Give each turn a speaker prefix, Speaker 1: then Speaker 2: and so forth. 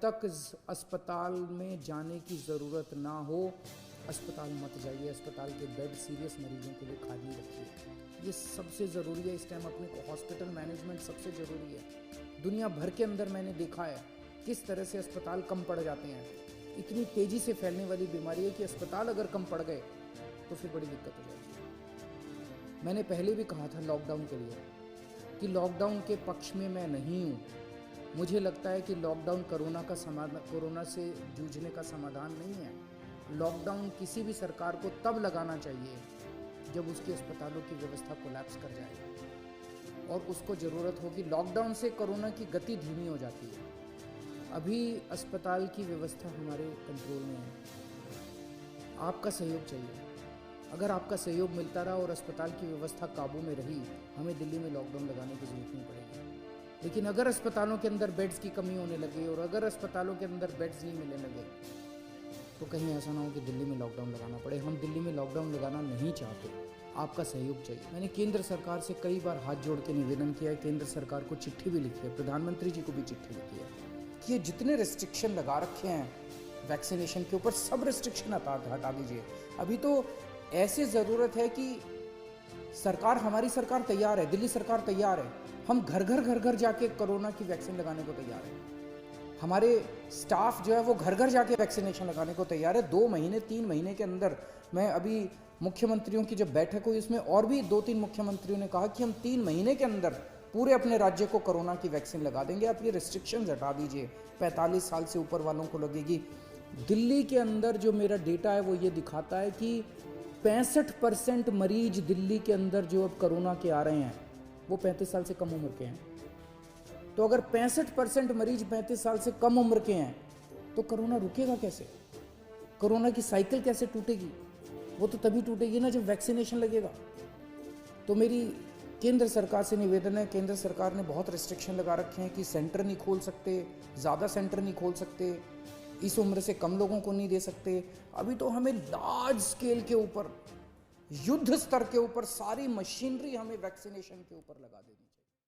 Speaker 1: तक अस्पताल में जाने की ज़रूरत ना हो, अस्पताल मत जाइए। अस्पताल के बेड सीरियस मरीजों के लिए खाली रखिए। ये सबसे ज़रूरी है इस टाइम। अपने को हॉस्पिटल मैनेजमेंट सबसे ज़रूरी है। दुनिया भर के अंदर मैंने देखा है किस तरह से अस्पताल कम पड़ जाते हैं। इतनी तेज़ी से फैलने वाली बीमारी है कि अस्पताल अगर कम पड़ गए तो फिर बड़ी दिक्कत हो जाएगी। मैंने पहले भी कहा था लॉकडाउन के लिए कि लॉकडाउन के पक्ष में मैं नहीं हूँ। मुझे लगता है कि लॉकडाउन कोरोना से जूझने का समाधान नहीं है। लॉकडाउन किसी भी सरकार को तब लगाना चाहिए जब उसके अस्पतालों की व्यवस्था कोलैप्स कर जाए और उसको ज़रूरत होगी। लॉकडाउन से कोरोना की गति धीमी हो जाती है। अभी अस्पताल की व्यवस्था हमारे कंट्रोल में है। आपका सहयोग चाहिए। अगर आपका सहयोग मिलता रहा और अस्पताल की व्यवस्था काबू में रही, हमें दिल्ली में लॉकडाउन लगाने की जरूरत नहीं पड़ेगी। लेकिन अगर अस्पतालों के अंदर बेड्स की कमी होने लगे और अगर अस्पतालों के अंदर बेड्स नहीं मिलने लगे तो कहीं ऐसा ना हो कि दिल्ली में लॉकडाउन लगाना पड़े। हम दिल्ली में लॉकडाउन लगाना नहीं चाहते। आपका सहयोग चाहिए। मैंने केंद्र सरकार से कई बार हाथ जोड़ के निवेदन किया है। केंद्र सरकार को चिट्ठी भी लिखी है, प्रधानमंत्री जी को भी चिट्ठी लिखी है कि ये जितने रिस्ट्रिक्शन लगा रखे हैं वैक्सीनेशन के ऊपर, सब रिस्ट्रिक्शन हटा दीजिए। अभी तो ऐसे ज़रूरत है कि हमारी सरकार तैयार है, दिल्ली सरकार तैयार है। हम घर घर जाके कोरोना की वैक्सीन लगाने को तैयार है। हमारे स्टाफ जो है वो घर घर जाके वैक्सीनेशन लगाने को तैयार है। 2 महीने 3 महीने के अंदर, मैं अभी मुख्यमंत्रियों की जब बैठक हुई उसमें और भी 2-3 मुख्यमंत्रियों ने कहा कि हम 3 महीने के अंदर पूरे अपने राज्य को कोरोना की वैक्सीन लगा देंगे। आप ये रिस्ट्रिक्शंस हटा दीजिए। 45 साल से ऊपर वालों को लगेगी। दिल्ली के अंदर जो मेरा डेटा है वो ये दिखाता है कि 65% मरीज दिल्ली के अंदर जो अब कोरोना के आ रहे हैं वो 35 साल से कम उम्र के हैं। तो अगर 65% मरीज 35 साल से कम उम्र के हैं तो कोरोना रुकेगा कैसे? कोरोना की साइकिल कैसे टूटेगी? वो तो तभी टूटेगी ना जब वैक्सीनेशन लगेगा। तो मेरी केंद्र सरकार से निवेदन है। केंद्र सरकार ने बहुत रिस्ट्रिक्शन लगा रखे हैं कि सेंटर नहीं खोल सकते, ज़्यादा सेंटर नहीं खोल सकते, इस उम्र से कम लोगों को नहीं दे सकते। अभी तो हमें लार्ज स्केल के ऊपर, युद्ध स्तर के ऊपर सारी मशीनरी हमें वैक्सीनेशन के ऊपर लगा देनी चाहिए।